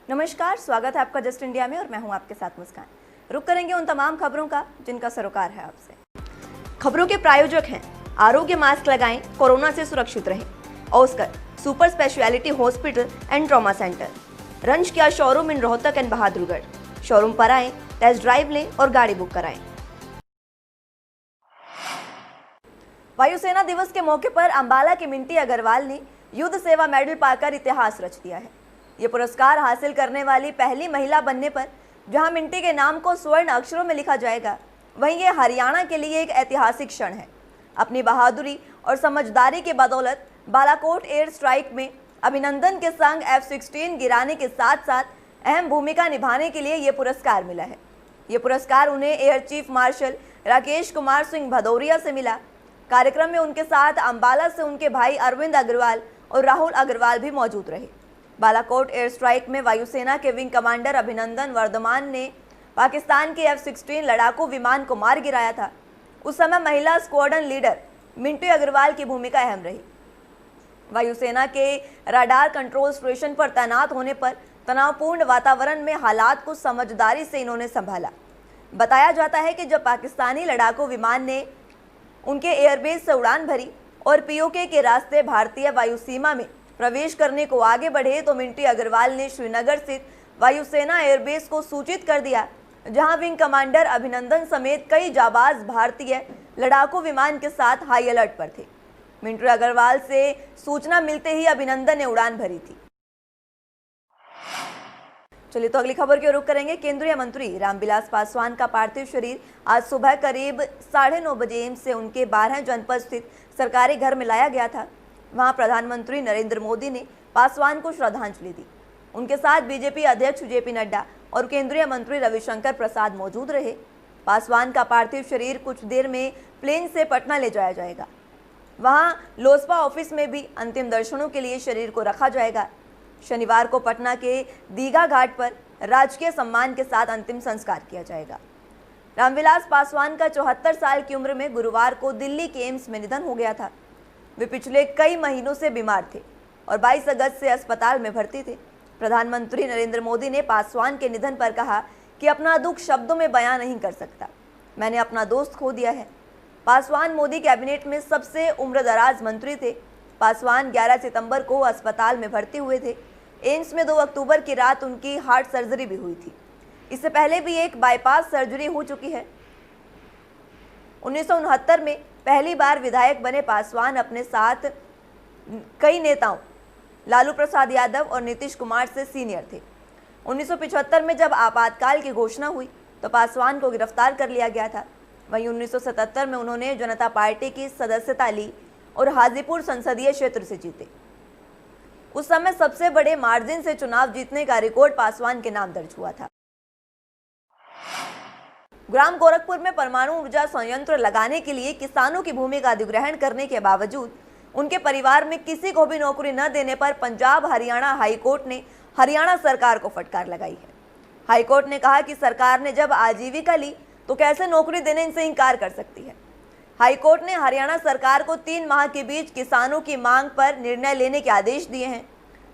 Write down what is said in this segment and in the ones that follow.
नमस्कार, स्वागत है आपका जस्ट इंडिया में और मैं हूं आपके साथ मुस्कान। रुक करेंगे उन तमाम खबरों का जिनका सरोकार है आपसे। खबरों के प्रायोजक हैं आरोग्य मास्क लगाएं, कोरोना से सुरक्षित रहें। Oscar super speciality hospital and trauma centre, रंज किया showroom in Rohtak and Bahadurgarh. Showroom पर आएं, टेस्ट ड्राइव लें और गाड़ी बुक कराएं। वायुसेना दिवस के मौके पर अंबाला के मिंटी अग्रवाल ने युद्ध सेवा मेडल पाकर इतिहास रच दिया है। ये पुरस्कार हासिल करने वाली पहली महिला बनने पर जहां मिंटी के नाम को स्वर्ण अक्षरों में लिखा जाएगा, वहीं ये हरियाणा के लिए एक ऐतिहासिक क्षण है। अपनी बहादुरी और समझदारी के बदौलत बालाकोट एयर स्ट्राइक में अभिनंदन के संग F-16 गिराने के साथ साथ अहम भूमिका निभाने के लिए ये पुरस्कार मिला है। ये पुरस्कार उन्हें air chief marshal Rakesh Kumar Singh Bhadauria से मिला। कार्यक्रम में उनके साथ अंबाला से उनके भाई अरविंद अग्रवाल और राहुल अग्रवाल भी मौजूद रहे। बालाकोट एयर स्ट्राइक में वायुसेना के विंग कमांडर अभिनंदन वर्धमान ने पाकिस्तान के F-16 लड़ाकू विमान को मार गिराया था। उस समय महिला स्क्वाड्रन लीडर मिंटू अग्रवाल की भूमिका अहम रही। वायुसेना के रडार कंट्रोल स्टेशन पर तैनात होने पर तनावपूर्ण वातावरण में हालात को समझदारी से इन्होंने संभाला। बताया जाता है कि जब पाकिस्तानी लड़ाकू विमान ने उनके एयरबेस से उड़ान भरी और POK के रास्ते भारतीय वायु सीमा में प्रवेश करने को आगे बढ़े तो मिंटी अग्रवाल ने श्रीनगर स्थित वायुसेना एयरबेस को सूचित कर दिया, जहां विंग कमांडर अभिनंदन समेत कई जाबाज भारतीय लड़ाकू विमान के साथ हाई अलर्ट पर थे। मिंटू अग्रवाल से सूचना मिलते ही अभिनंदन ने उड़ान भरी थी। चलिए तो अगली खबर की ओर रुख करेंगे। केंद्रीय मंत्री रामविलास पासवान का पार्थिव शरीर आज सुबह करीब 9:30 बजे एम्स से उनके 12 जनपद स्थित सरकारी घर में लाया गया था। वहां प्रधानमंत्री नरेंद्र मोदी ने पासवान को श्रद्धांजलि दी। उनके साथ बीजेपी अध्यक्ष JP नड्डा और केंद्रीय मंत्री रविशंकर प्रसाद मौजूद रहे। पासवान का पार्थिव शरीर कुछ देर में प्लेन से पटना ले जाया जाएगा। वहां लोजपा ऑफिस में भी अंतिम दर्शनों के लिए शरीर को रखा जाएगा। शनिवार को पटना के दीघा घाट पर राजकीय सम्मान के साथ अंतिम संस्कार किया जाएगा। रामविलास पासवान का 74 साल की उम्र में गुरुवार को दिल्ली के एम्स में निधन हो गया था। वे पिछले कई महीनों से बीमार थे और 22 अगस्त से अस्पताल में भर्ती थे। प्रधानमंत्री नरेंद्र मोदी ने पासवान के निधन पर कहा कि अपना दुख शब्दों में बयां नहीं कर सकता, मैंने अपना दोस्त खो दिया है। पासवान मोदी कैबिनेट में सबसे उम्रदराज मंत्री थे। पासवान 11 सितंबर को अस्पताल में भर्ती हुए थे। एम्स में 2 अक्टूबर की रात उनकी हार्ट सर्जरी भी हुई थी। इससे पहले भी एक बाईपास सर्जरी हो चुकी है। 1969 में पहली बार विधायक बने पासवान अपने साथ कई नेताओं लालू प्रसाद यादव और नीतीश कुमार से सीनियर थे। 1975 में जब आपातकाल की घोषणा हुई तो पासवान को गिरफ्तार कर लिया गया था। वहीं 1977 में उन्होंने जनता पार्टी की सदस्यता ली और हाजीपुर संसदीय क्षेत्र से जीते। उस समय सबसे बड़े मार्जिन से चुनाव जीतने का रिकॉर्ड पासवान के नाम दर्ज हुआ था। ग्राम गोरखपुर में परमाणु ऊर्जा संयंत्र लगाने के लिए किसानों की भूमि का अधिग्रहण करने के बावजूद उनके परिवार में किसी को भी नौकरी न देने पर पंजाब हरियाणा हाईकोर्ट ने हरियाणा सरकार को फटकार लगाई है। हाईकोर्ट ने कहा कि सरकार ने जब आजीविका ली तो कैसे नौकरी देने से इनकार कर सकती है। हाईकोर्ट ने हरियाणा सरकार को 3 माह के बीच किसानों की मांग पर निर्णय लेने के आदेश दिए हैं।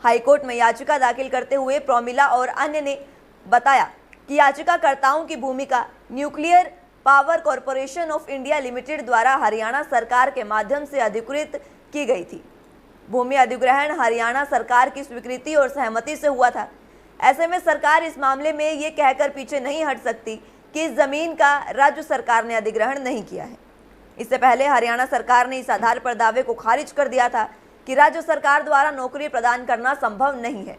हाईकोर्ट में याचिका दाखिल करते हुए प्रोमिला और अन्य ने बताया कि याचिकाकर्ताओं की भूमिका nuclear power corporation of India limited द्वारा हरियाणा सरकार के माध्यम से अधिकृत की गई थी। भूमि अधिग्रहण हरियाणा सरकार की स्वीकृति और सहमति से हुआ था। ऐसे में सरकार इस मामले में ये कहकर पीछे नहीं हट सकती कि इस जमीन का राज्य सरकार ने अधिग्रहण नहीं किया है। इससे पहले हरियाणा सरकार ने इस आधार पर दावे को खारिज कर दिया था कि राज्य सरकार द्वारा नौकरी प्रदान करना संभव नहीं है।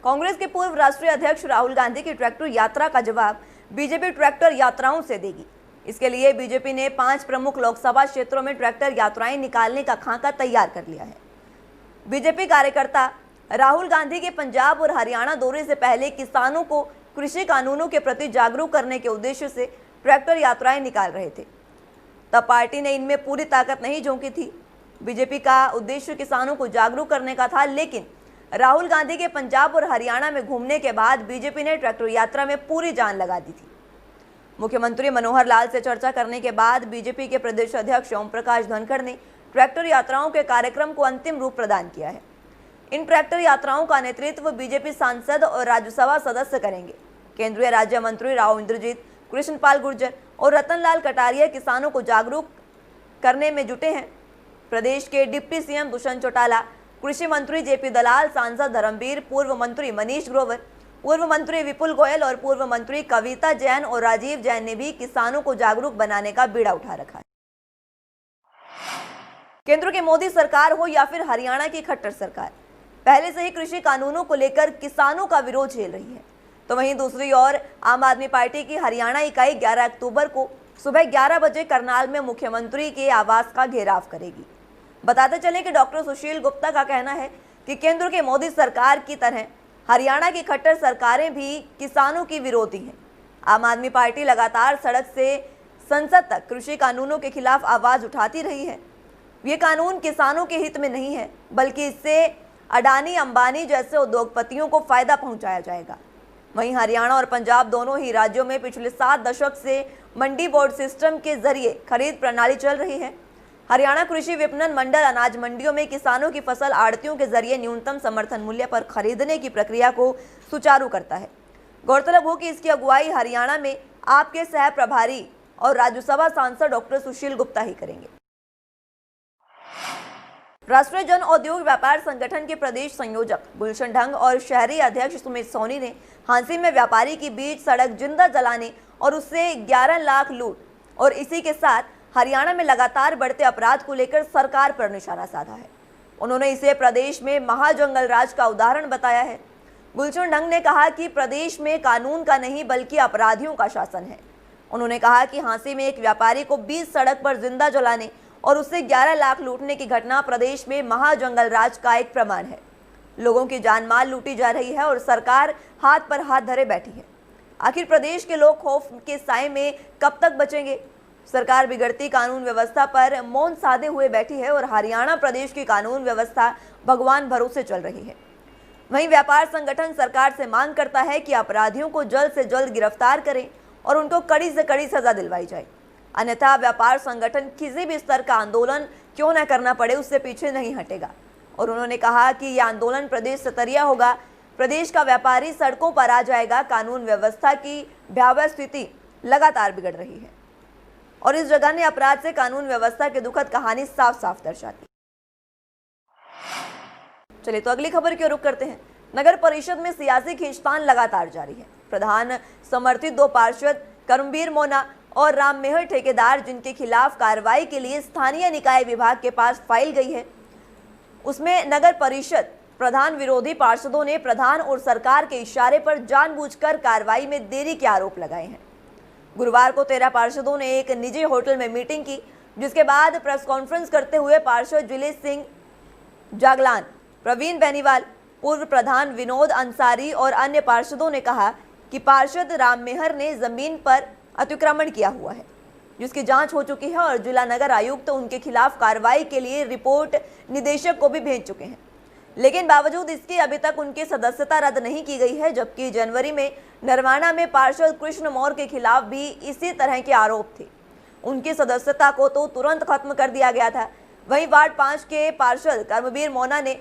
कांग्रेस के पूर्व राष्ट्रीय अध्यक्ष राहुल गांधी की ट्रैक्टर यात्रा का जवाब बीजेपी ट्रैक्टर यात्राओं से देगी। इसके लिए बीजेपी ने 5 प्रमुख लोकसभा क्षेत्रों में ट्रैक्टर यात्राएं निकालने का खाका तैयार कर लिया है। बीजेपी कार्यकर्ता राहुल गांधी के पंजाब और हरियाणा दौरे से पहले किसानों को कृषि कानूनों के प्रति जागरूक करने के उद्देश्य से ट्रैक्टर यात्राएं निकाल रहे थे। तब पार्टी ने इनमें पूरी ताकत नहीं झोंकी थी। बीजेपी का उद्देश्य किसानों को जागरूक करने का था, लेकिन राहुल गांधी के पंजाब और हरियाणा में घूमने के बाद बीजेपी ने ट्रैक्टर यात्रा में पूरी जान लगा दी थी। मुख्यमंत्री मनोहर लाल से चर्चा करने के बाद बीजेपी के प्रदेश अध्यक्ष ओम प्रकाश धनखड़ ने ट्रैक्टर यात्राओं के कार्यक्रम को अंतिम रूप प्रदान किया है। इन ट्रैक्टर यात्राओं का नेतृत्व बीजेपी सांसद और राज्यसभा सदस्य करेंगे। केंद्रीय राज्य मंत्री राव इंद्रजीत, कृष्णपाल गुर्जर और रतनलाल कटारिया किसानों को जागरूक करने में जुटे हैं। प्रदेश के डिप्टी सीएम दुष्यंत चौटाला, कृषि मंत्री जेपी दलाल, सांसद धर्मवीर, पूर्व मंत्री मनीष ग्रोवर, पूर्व मंत्री विपुल गोयल और पूर्व मंत्री कविता जैन और राजीव जैन ने भी किसानों को जागरूक बनाने का बीड़ा उठा रखा है। केंद्र की मोदी सरकार हो या फिर हरियाणा की खट्टर सरकार, पहले से ही कृषि कानूनों को लेकर किसानों का विरोध झेल रही है। तो वहीं दूसरी ओर आम आदमी पार्टी की हरियाणा इकाई 11 अक्टूबर को सुबह 11 बजे करनाल में मुख्यमंत्री के आवास का घेराव करेगी। बताते चले कि डॉक्टर सुशील गुप्ता का कहना है कि केंद्र के मोदी सरकार की तरह हरियाणा की खट्टर सरकारें भी किसानों की विरोधी हैं। आम आदमी पार्टी लगातार सड़क से संसद तक कृषि कानूनों के खिलाफ आवाज उठाती रही है। ये कानून किसानों के हित में नहीं है, बल्कि इससे अडानी अंबानी जैसे उद्योगपतियों को फायदा पहुंचाया जाएगा। वहीं हरियाणा और पंजाब दोनों ही राज्यों में पिछले 7 दशक से मंडी बोर्ड सिस्टम के जरिए खरीद प्रणाली चल रही है। हरियाणा कृषि विपणन मंडल अनाज मंडियों में किसानों की फसल आड़तियों के जरिए न्यूनतम समर्थन मूल्य पर खरीदने की प्रक्रिया को सुचारू करता है। गौरतलब हो कि इसकी अगुवाई हरियाणा में आपके सह प्रभारी और राज्यसभा सांसद डॉक्टर सुशील गुप्ता ही करेंगे। राष्ट्रीय जन औद्योगिक व्यापार संगठन के प्रदेश संयोजक गुलशन ढंग और शहरी अध्यक्ष सुमित सोनी ने हांसी में व्यापारी की बीच सड़क जिंदा जलाने और उससे 11 लाख लूट और इसी के साथ हरियाणा में लगातार बढ़ते अपराध को लेकर सरकार पर निशाना साधा है। उन्होंने इसे प्रदेश में महाजंगल राज का उदाहरण बताया है। गुलशन ढंग ने कहा कि प्रदेश में कानून का नहीं बल्कि अपराधियों का शासन है। उन्होंने कहा कि हांसी में एक व्यापारी को 20 सड़क पर जिंदा जलाने और उससे 11 लाख लूटने की घटना प्रदेश में महाजंगल राज का एक प्रमाण है। लोगों की जान माल लूटी जा रही है और सरकार हाथ पर हाथ धरे बैठी है। आखिर प्रदेश के लोग खौफ के साए में कब तक बचेंगे? सरकार बिगड़ती कानून व्यवस्था पर मौन साधे हुए बैठी है और हरियाणा प्रदेश की कानून व्यवस्था भगवान भरोसे चल रही है। वहीं व्यापार संगठन सरकार से मांग करता है कि अपराधियों को जल्द से जल्द गिरफ्तार करें और उनको कड़ी से कड़ी सजा दिलवाई जाए, अन्यथा व्यापार संगठन किसी भी स्तर का आंदोलन क्यों न करना पड़े उससे पीछे नहीं हटेगा। और उन्होंने कहा कि यह आंदोलन प्रदेश स्तरीय होगा। प्रदेश का व्यापारी सड़कों पर आ जाएगा। कानून व्यवस्था की भयावह स्थिति लगातार बिगड़ रही है और इस जघन्य अपराध से कानून व्यवस्था की दुखद कहानी साफ साफ दर्शाती। चलिए तो अगली खबर की ओर रुख करते हैं। नगर परिषद में सियासी खींचतान लगातार जारी है। प्रधान समर्थित 2 पार्षद कर्मवीर मोना और राम मेहर ठेकेदार, जिनके खिलाफ कार्रवाई के लिए स्थानीय निकाय विभाग के पास फाइल गई है, उसमें नगर परिषद प्रधान विरोधी पार्षदों ने प्रधान और सरकार के इशारे पर जानबूझकर कार्रवाई में देरी के आरोप लगाए हैं। गुरुवार को 13 पार्षदों ने एक निजी होटल में मीटिंग की, जिसके बाद प्रेस कॉन्फ्रेंस करते हुए पार्षद जिले सिंह जागलान, प्रवीण बेनीवाल, पूर्व प्रधान विनोद अंसारी और अन्य पार्षदों ने कहा कि पार्षद राम मेहर ने जमीन पर अतिक्रमण किया हुआ है, जिसकी जांच हो चुकी है और जिला नगर आयुक्त उनके खिलाफ कार्रवाई के लिए रिपोर्ट निदेशक को भी भेज चुके हैं। लेकिन बावजूद इसके अभी तक उनकी सदस्यता रद्द नहीं की गई है, जबकि जनवरी में नरवाना में पार्षद कृष्ण मौर्य के खिलाफ भी इसी तरह के आरोप थे। उनकी सदस्यता को तो तुरंत खत्म कर दिया गया था। वहीं वार्ड 5 के पार्षद कर्मवीर मोना ने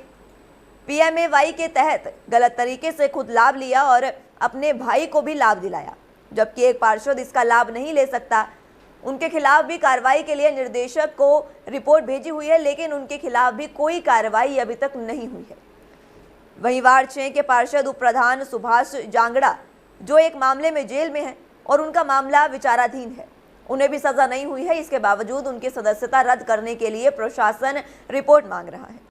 PMAY के तहत गलत तरीके से खुद लाभ लिया और अपने भाई को भी लाभ दिलाया, जबकि एक पार्षद इसका लाभ नहीं ले सकता। उनके खिलाफ भी कार्रवाई के लिए निर्देशक को रिपोर्ट भेजी हुई है, लेकिन उनके खिलाफ भी कोई कार्रवाई अभी तक नहीं हुई है। वहीं वार्ड 6 के पार्षद उप प्रधान सुभाष जांगड़ा, जो एक मामले में जेल में है और उनका मामला विचाराधीन है, उन्हें भी सजा नहीं हुई है। इसके बावजूद उनकी सदस्यता रद्द करने के लिए प्रशासन रिपोर्ट मांग रहा है।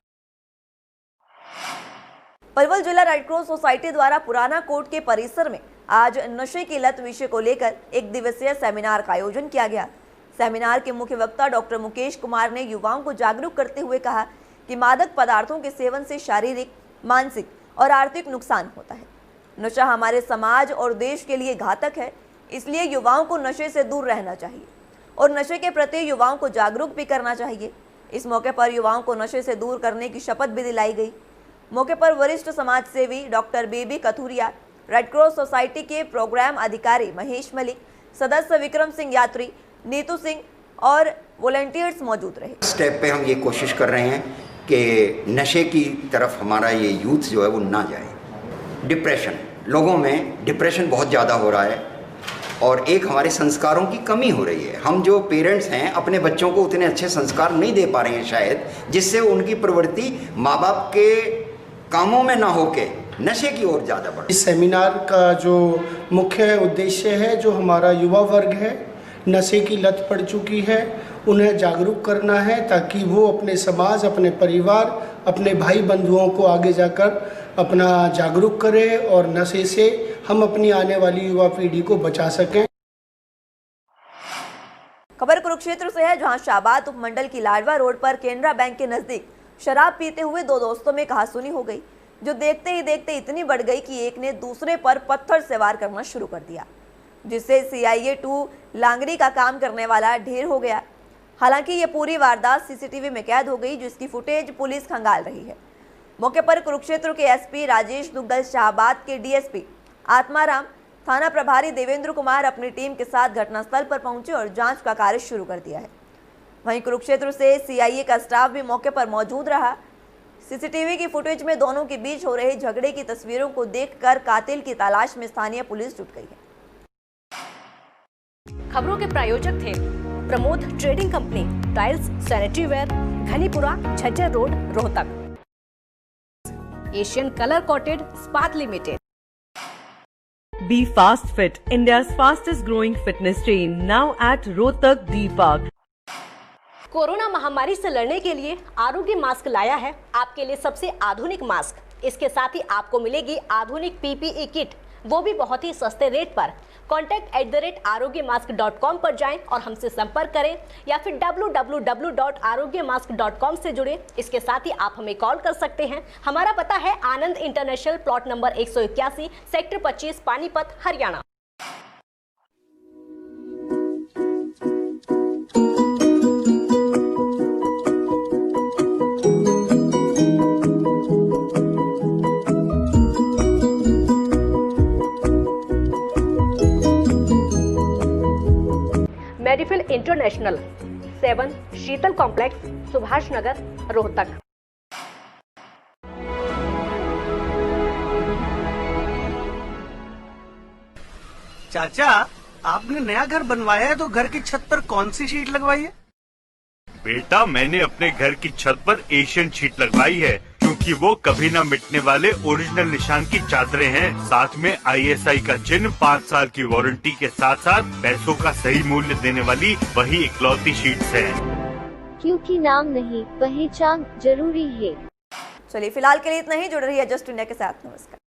पलवल जिला रेड क्रॉस सोसाइटी द्वारा पुराना कोर्ट के परिसर में आज नशे की लत विषय को लेकर 1 दिवसीय सेमिनार का आयोजन किया गया। सेमिनार के मुख्य वक्ता डॉक्टर मुकेश कुमार ने युवाओं को जागरूक करते हुए कहा कि मादक पदार्थों के सेवन से शारीरिक, मानसिक और आर्थिक नुकसान होता है। नशा हमारे समाज और देश के लिए घातक है, इसलिए युवाओं को नशे से दूर रहना चाहिए और नशे के प्रति युवाओं को जागरूक भी करना चाहिए। इस मौके पर युवाओं को नशे से दूर करने की शपथ भी दिलाई गई। मौके पर वरिष्ठ समाज सेवी डॉक्टर बीबी कथुरिया, रेड क्रॉस सोसाइटी के प्रोग्राम अधिकारी महेश मलिक, सदस्य विक्रम सिंह यात्री, नीतू सिंह और वॉलंटियर्स मौजूद रहे। स्टेप पे हम ये कोशिश कर रहे हैं कि नशे की तरफ हमारा ये यूथ जो है वो ना जाए। डिप्रेशन, लोगों में डिप्रेशन बहुत ज़्यादा हो रहा है और एक हमारे संस्कारों की कमी हो रही है। हम जो पेरेंट्स हैं अपने बच्चों को उतने अच्छे संस्कार नहीं दे पा रहे हैं शायद, जिससे उनकी प्रवृत्ति माँ बाप के कामों में ना होके नशे की ओर ज़्यादा बढ़े। इस सेमिनार का जो मुख्य उद्देश्य है, जो हमारा युवा वर्ग है नशे की लत पड़ चुकी है, उन्हें जागरूक करना है ताकि वो अपने समाज, अपने परिवार, अपने भाई बंधुओं को आगे जाकर अपना जागरूक करें और नशे से हम अपनी आने वाली युवा पीढ़ी को बचा सकें। खबर कुरुक्षेत्र से है, जहां शाहबाद उपमंडल की लाडवा रोड पर केनरा बैंक के नजदीक शराब पीते हुए दो दोस्तों में कहासुनी हो गई, जो देखते ही देखते इतनी बढ़ गई कि एक ने दूसरे पर पत्थर से वार करना शुरू कर दिया, जिससे CIA 2 लांगरी का काम करने वाला ढेर हो गया। हालांकि ये पूरी वारदात CCTV में कैद हो गई, जिसकी फुटेज पुलिस खंगाल रही है। मौके पर कुरुक्षेत्र के SP राजेश दुग्गल, शाहबाद के DSP आत्माराम, थाना प्रभारी देवेंद्र कुमार अपनी टीम के साथ घटनास्थल पर पहुंचे और जांच का कार्य शुरू कर दिया है। वहीं कुरुक्षेत्र से CIA का स्टाफ भी मौके पर मौजूद रहा। CCTV की फुटेज में दोनों के बीच हो रहे झगड़े की तस्वीरों को देखकर कातिल की तलाश में स्थानीय पुलिस जुट गई है। खबरों के प्रायोजक थे Pramod trading company, tiles, sanitary ware, Ghanipura, Jhajjar road, Rohtak. Asian colour coated Ispat limited. Be Fast Fit, India's fastest growing fitness chain, now at Rohtak D Park. Corona महामारी से लड़ने के लिए आरोग्य मास्क लाया है आपके लिए सबसे आधुनिक मास्क। इसके साथ ही आपको मिलेगी आधुनिक PPE किट, वो भी बहुत ही सस्ते रेट पर। contact@arogyamask.com पर जाएं और हमसे संपर्क करें या फिर www.arogyamask.com से जुड़े। इसके साथ ही आप हमें कॉल कर सकते हैं। हमारा पता है Anand international, plot number 181, sector 25, Panipat, Haryana. Medifil international, 7 Sheetal complex, Subhash Nagar, Rohtak. चाचा, आपने नया घर बनवाया है तो घर की छत पर कौन सी शीट लगवाई है? बेटा, मैंने अपने घर की छत पर एशियन शीट लगवाई है, क्योंकि वो कभी न मिटने वाले ओरिजिनल निशान की चादरें हैं। साथ में ISI का चिन्ह, 5 साल की वारंटी के साथ साथ पैसों का सही मूल्य देने वाली वही इकलौती शीट्स हैं। क्योंकि नाम नहीं, पहचान जरूरी है। चलिए फिलहाल के लिए इतना ही। जुड़ रही है जस्ट इंडिया के साथ। नमस्कार।